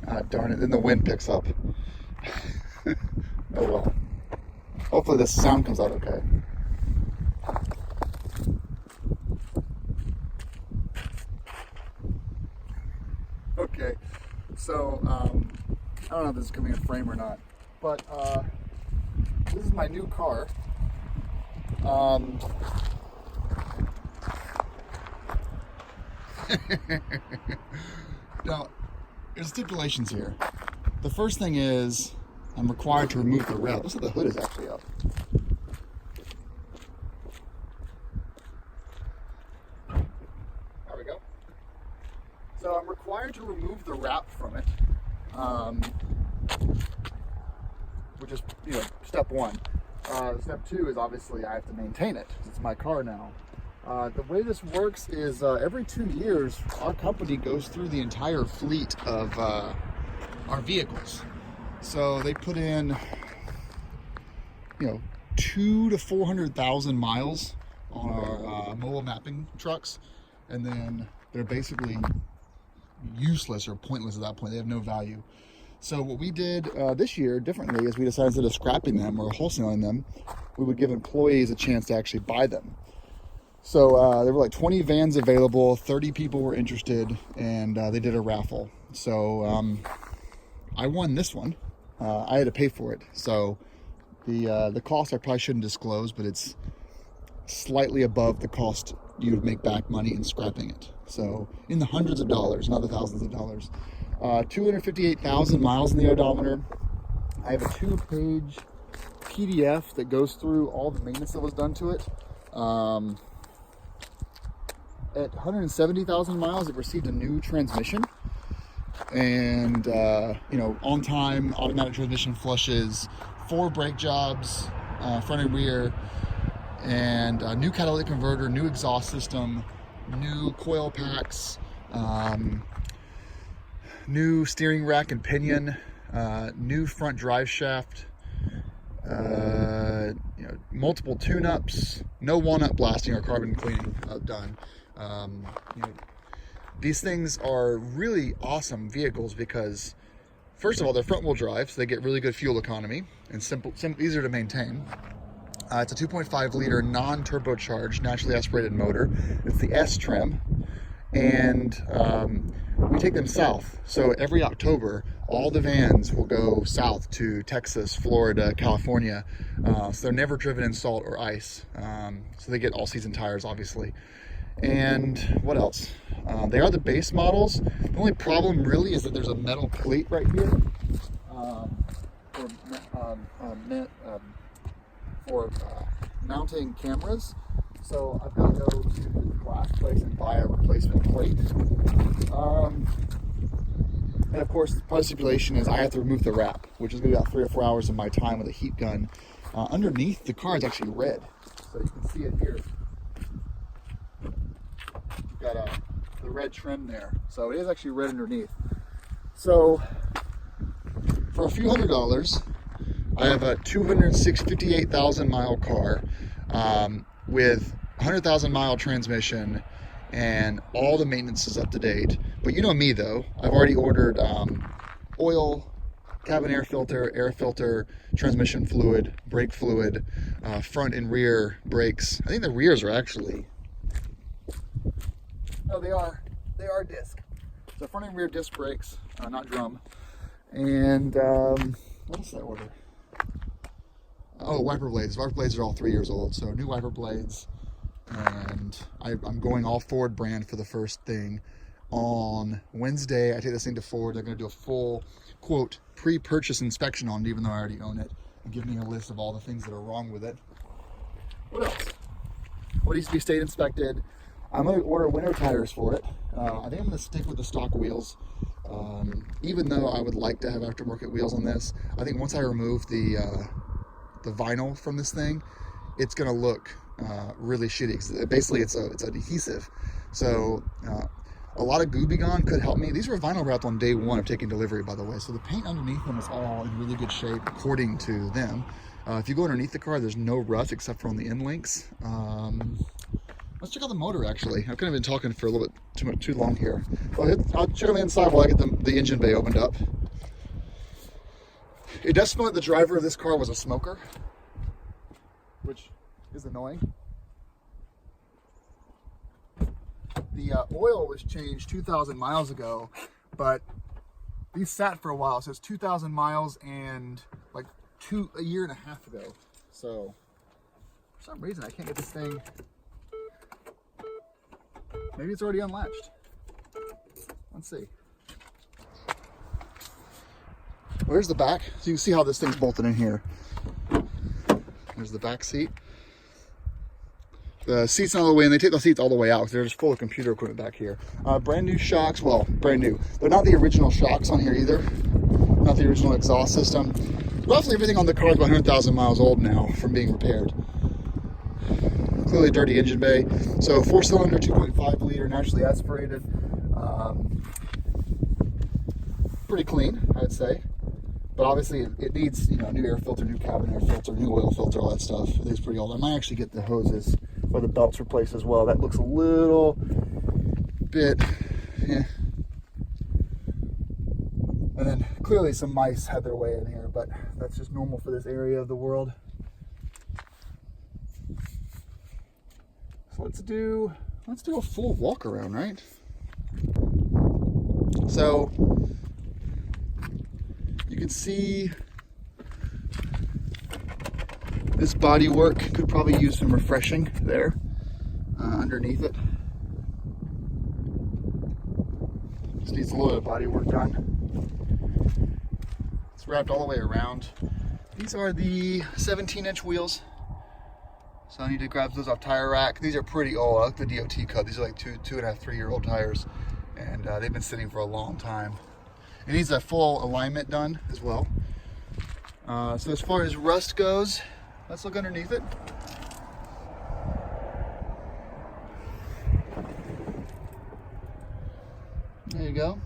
Ah, darn it, then the wind picks up. Oh well. Hopefully this sound comes out okay. Okay, so I don't know if this is coming in frame or not, but this is my new car. Now, there's stipulations here. The first thing is I'm required to remove the wrap. Looks like the hood is actually up. There we go. So I'm required to remove the wrap from it, which is, step one. Step two is obviously I have to maintain it. It's my car now. The way this works is every 2 years, our company goes through the entire fleet of our vehicles. So they put in, 200,000 to 400,000 miles on our mobile mapping trucks, and then they're basically useless or pointless at that point. They have no value. So what we did this year differently is we decided instead of scrapping them or wholesaling them, we would give employees a chance to actually buy them. So there were like 20 vans available, 30 people were interested, and they did a raffle. So I won this one. I had to pay for it. So the cost I probably shouldn't disclose, but it's slightly above the cost you would make back money in scrapping it. So in the hundreds of dollars, not the thousands of dollars. 258,000 miles in the odometer. I have a 2-page PDF that goes through all the maintenance that was done to it. At 170,000 miles, it received a new transmission, and on time, automatic transmission flushes, 4 brake jobs, front and rear, and a new catalytic converter, new exhaust system, new coil packs, new steering rack and pinion, new front drive shaft, multiple tune-ups, no walnut blasting or carbon cleaning done. These things are really awesome vehicles because, first of all, they're front-wheel drive, so they get really good fuel economy and easier to maintain. It's a 2.5 liter non-turbocharged, naturally aspirated motor. It's the S trim, and we take them south. So every October, all the vans will go south to Texas, Florida, California. So they're never driven in salt or ice. So they get all-season tires, obviously. And what else? They are the base models. The only problem really is that there's a metal plate right here for mounting cameras. So I've got to go to the glass place and buy a replacement plate. And of course, part of the stipulation is I have to remove the wrap, which is going to be about 3 or 4 hours of my time with a heat gun. Underneath, the car is actually red, so you can see it here. You've got the red trim there, so it is actually red underneath. So for a few $100s, I have a 258,000 mile car with 100,000 mile transmission, and all the maintenance is up to date. But you know me though, I've already ordered oil, cabin air filter, transmission fluid, brake fluid, front and rear brakes. I think the rears are actually, no, they are disc. So front and rear disc brakes, not drum. And what else did I order? Oh, wiper blades. Wiper blades are all 3 years old, so new wiper blades. And I'm going all Ford brand for the first thing. On Wednesday, I take this thing to Ford. They're going to do a full, quote, pre-purchase inspection on it, even though I already own it, and give me a list of all the things that are wrong with it. What else? What needs to be state inspected? I'm going to order winter tires for it. I think I'm going to stick with the stock wheels. Even though I would like to have aftermarket wheels on this, I think once I remove the vinyl from this thing, it's going to look really shitty. Basically, it's adhesive. So a lot of Gooby Gone could help me. These were vinyl wrapped on day one of taking delivery, by the way. So the paint underneath them is all in really good shape, according to them. If you go underneath the car, there's no rust except for on the end links. Let's check out the motor, actually. I've kind of been talking for a little bit too long here. I'll check on the inside while I get the engine bay opened up. It does smell like the driver of this car was a smoker, which is annoying. The oil was changed 2,000 miles ago, but these sat for a while, so it's 2,000 miles and like a year and a half ago. So for some reason I can't get this thing. Maybe it's already unlatched. Let's see. Where's the back? So you can see how this thing's bolted in here. There's the back seat. The seats all the way, and they take the seats all the way out because they're just full of computer equipment back here. Brand new shocks, well, brand new. They're not the original shocks on here either. Not the original exhaust system. Roughly everything on the car is about 100,000 miles old now from being repaired. Clearly a dirty engine bay. So 4-cylinder, 2.5 liter, naturally aspirated. Pretty clean, I'd say. But obviously it needs, new air filter, new cabin air filter, new oil filter, all that stuff. It is pretty old. I might actually get the hoses or the belts replaced as well. That looks a little bit, yeah. And then clearly some mice had their way in here, but that's just normal for this area of the world. So let's do a full walk around, right? So you can see this bodywork could probably use some refreshing there underneath it. Just needs a little bit of bodywork done. It's wrapped all the way around. These are the 17-inch wheels. So I need to grab those off tire rack. These are pretty old. I like the DOT cut. These are like 2.5, 3-year-old tires, and they've been sitting for a long time. It needs a full alignment done as well. So as far as rust goes, let's look underneath it. There you go.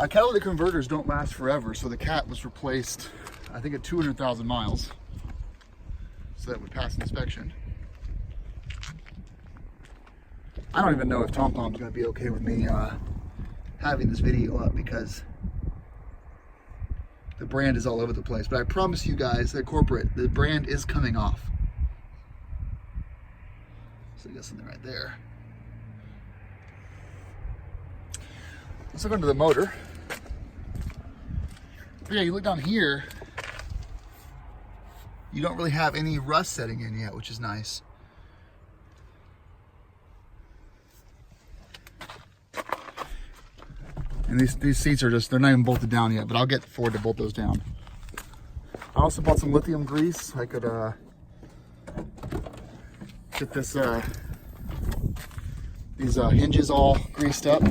Catalytic converters don't last forever, so the cat was replaced, I think, at 200,000 miles. So that would pass inspection. I don't even know if TomTom's going to be okay with me having this video up because the brand is all over the place. But I promise you guys that the brand is coming off. So you got something right there. Let's look under the motor. But yeah, you look down here, you don't really have any rust setting in yet, which is nice. And these seats are they're not even bolted down yet, but I'll get Ford to bolt those down. I also bought some lithium grease. I could get these hinges all greased up.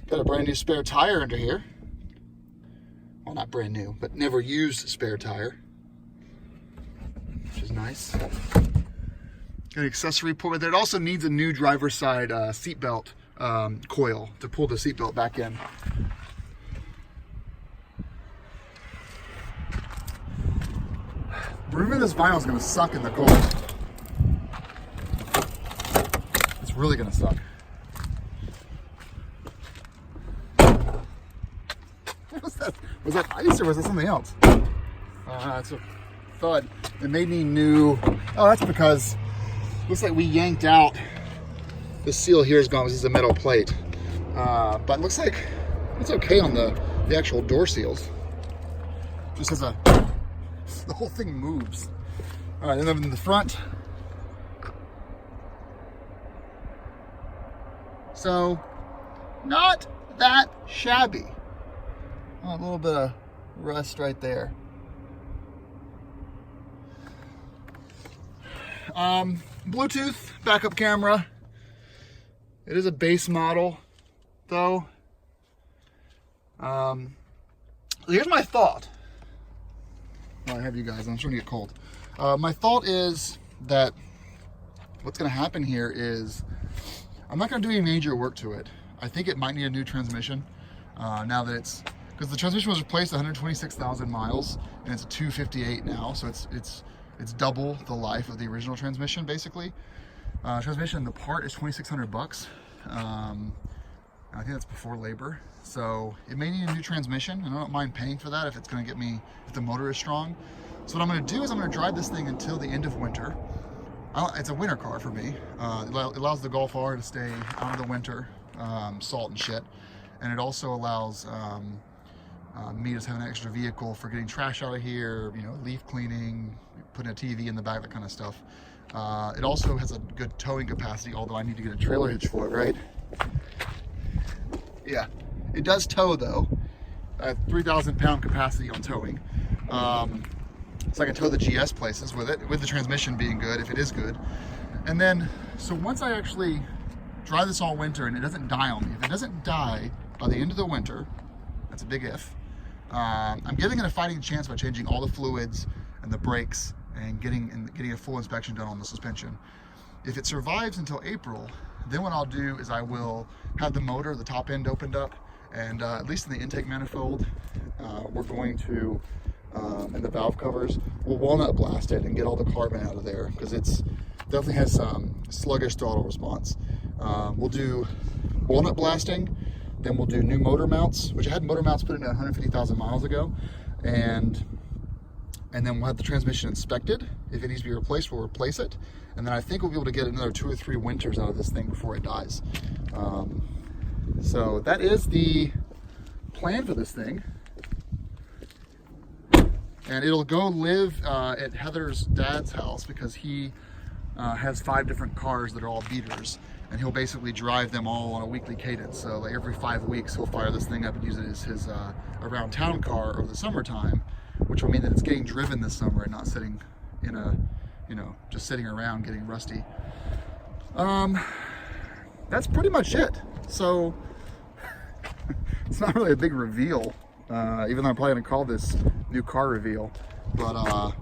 Got a brand new spare tire under here. Well, not brand new, but never used spare tire, which is nice. Got an accessory port there. It also needs a new driver's side seatbelt coil to pull the seatbelt back in. Removing this vinyl is going to suck in the cold. It's really going to suck. Was that ice or was that something else? It's a thud. It made me new. Oh, that's because it looks like we yanked out. The seal here is gone. This is a metal plate. But it looks like it's okay on the actual door seals. Just as the whole thing moves. All right, and then in the front. So, not that shabby. Oh, a little bit of rust right there. Bluetooth backup camera. It is a base model, though. Here's my thought. Well, I have you guys. I'm starting to get cold. My thought is that what's going to happen here is I'm not going to do any major work to it. I think it might need a new transmission now that it's because the transmission was replaced 126,000 miles, and it's a 258 now, so it's double the life of the original transmission, basically. Transmission, the part is $2,600. I think that's before labor, so it may need a new transmission, and I don't mind paying for that if it's going to get me, if the motor is strong. So what I'm going to do is I'm going to drive this thing until the end of winter. It's a winter car for me. It allows the Golf R to stay out of the winter, salt and shit, and it also allows me to have an extra vehicle for getting trash out of here, you know, leaf cleaning, putting a TV in the back, that kind of stuff. It also has a good towing capacity, although I need to get a trailer hitch for it, right? Yeah, it does tow though. I have 3,000 pound capacity on towing. So I can tow the GS places with it, with the transmission being good, if it is good. And then, so once I actually drive this all winter and it doesn't die on me, if it doesn't die by the end of the winter, that's a big if, I'm giving it a fighting chance by changing all the fluids and the brakes and getting a full inspection done on the suspension. If it survives until April, then what I'll do is I will have the motor, the top end opened up, and at least in the intake manifold, we're going to, and the valve covers, we'll walnut blast it and get all the carbon out of there, because it's definitely has some sluggish throttle response. We'll do walnut blasting, then we'll do new motor mounts, which I had motor mounts put in at 150,000 miles ago, and then we'll have the transmission inspected. If it needs to be replaced, we'll replace it. And then I think we'll be able to get another 2 or 3 winters out of this thing before it dies. So that is the plan for this thing. And it'll go live at Heather's dad's house, because he has 5 different cars that are all beaters. And he'll basically drive them all on a weekly cadence. So like every 5 weeks, he'll fire this thing up and use it as his around town car over the summertime, which will mean that it's getting driven this summer and not sitting in a, you know, just sitting around getting rusty. That's pretty much it. So it's not really a big reveal, even though I'm probably gonna call this new car reveal. But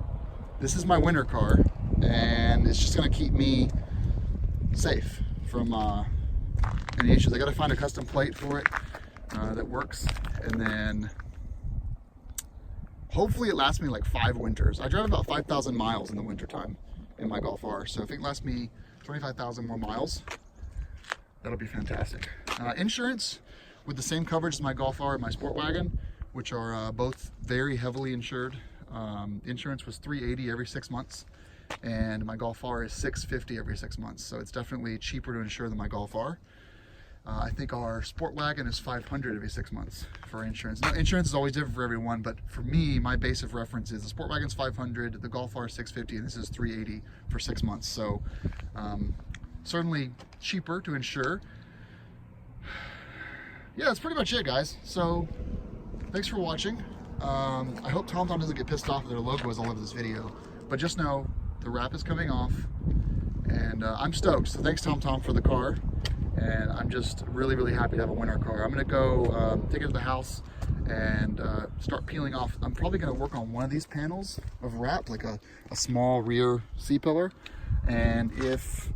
this is my winter car, and it's just gonna keep me safe from any issues. I gotta find a custom plate for it that works, and then hopefully it lasts me like 5 winters. I drive about 5,000 miles in the wintertime in my Golf R, so if it lasts me 25,000 more miles, that'll be fantastic. Insurance, with the same coverage as my Golf R and my Sport Wagon, which are both very heavily insured. Insurance was $380 every 6 months, and my Golf R is $650 every 6 months, so it's definitely cheaper to insure than my Golf R. I think our Sport Wagon is $500 every 6 months for insurance. Now, insurance is always different for everyone, but for me, my base of reference is the Sport Wagon's $500, the Golf R is $650, and this is $380 for 6 months. So certainly cheaper to insure. Yeah, that's pretty much it, guys. So thanks for watching. I hope TomTom doesn't get pissed off that their logo is all over this video, but just know the wrap is coming off, and I'm stoked. So thanks, TomTom, for the car. And I'm just really, really happy to have a winter car. I'm gonna go take it to the house and start peeling off. I'm probably gonna work on one of these panels of wrap, like a small rear C-pillar. And if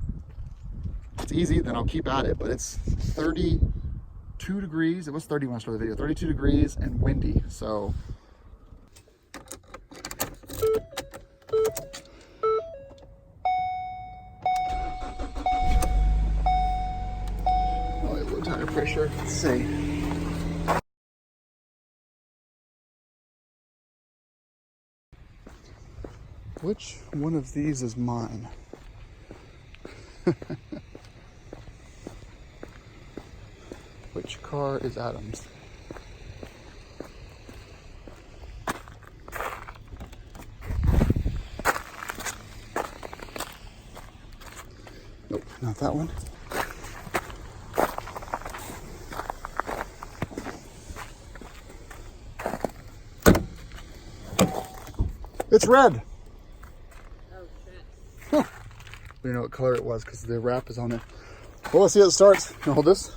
it's easy, then I'll keep at it. But it's 32 degrees. It was 30 when I started the video. 32 degrees and windy, so. Tire pressure. Let's see. Which one of these is mine? Which car is Adam's? Nope, not that one. It's red. Oh shit. Huh. We didn't know what color it was because the wrap is on it. Well, let's see how it starts. Can I hold this?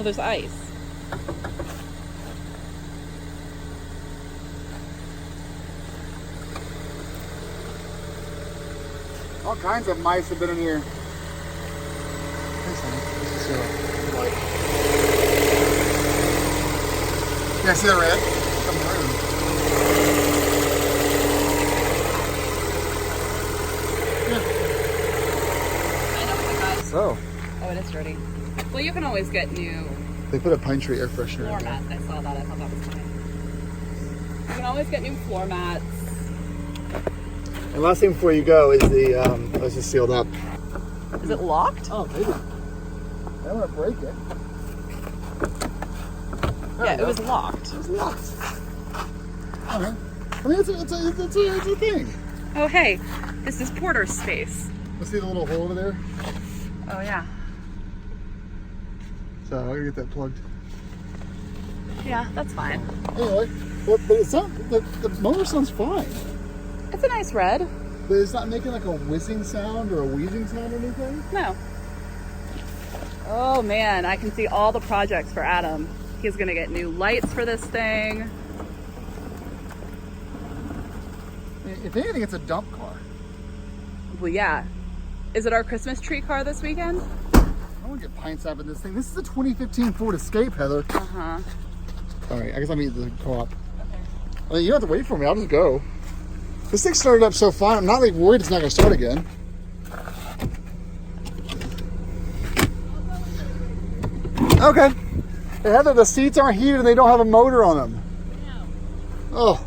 Well, there's ice. All kinds of mice have been in here. Yeah, see the red? I know what the guys. So, Oh, it is dirty. Well, you can always get new they put a pine tree air freshener floor in there. mats. I saw that. I thought that was funny. You can always get new floor mats. And last thing before you go is the, this is sealed up. Is it locked? Oh, maybe. I don't want to break it. Yeah, it was locked. It was locked. Alright. I mean, it's a thing. Oh, hey, this is Porter's space. Let's see the little hole over there. Oh, yeah. So I'm gonna get that plugged. Yeah, that's fine. Anyway, but it sounds, the motor sounds fine. It's a nice red. But it's not making like a whizzing sound or a wheezing sound or anything? No. Oh, man, I can see all the projects for Adam. He's gonna get new lights for this thing. If anything, it's a dump car. Well, yeah. Is it our Christmas tree car this weekend? I want to get pints out of this thing. This is a 2015 Ford Escape, Heather. Uh-huh. All right, I guess I'll meet the co-op. I mean, you don't have to wait for me. I'll just go. This thing started up so fine. I'm not like worried it's not going to start again. Okay. Hey, Heather, the seats aren't heated and they don't have a motor on them. Oh.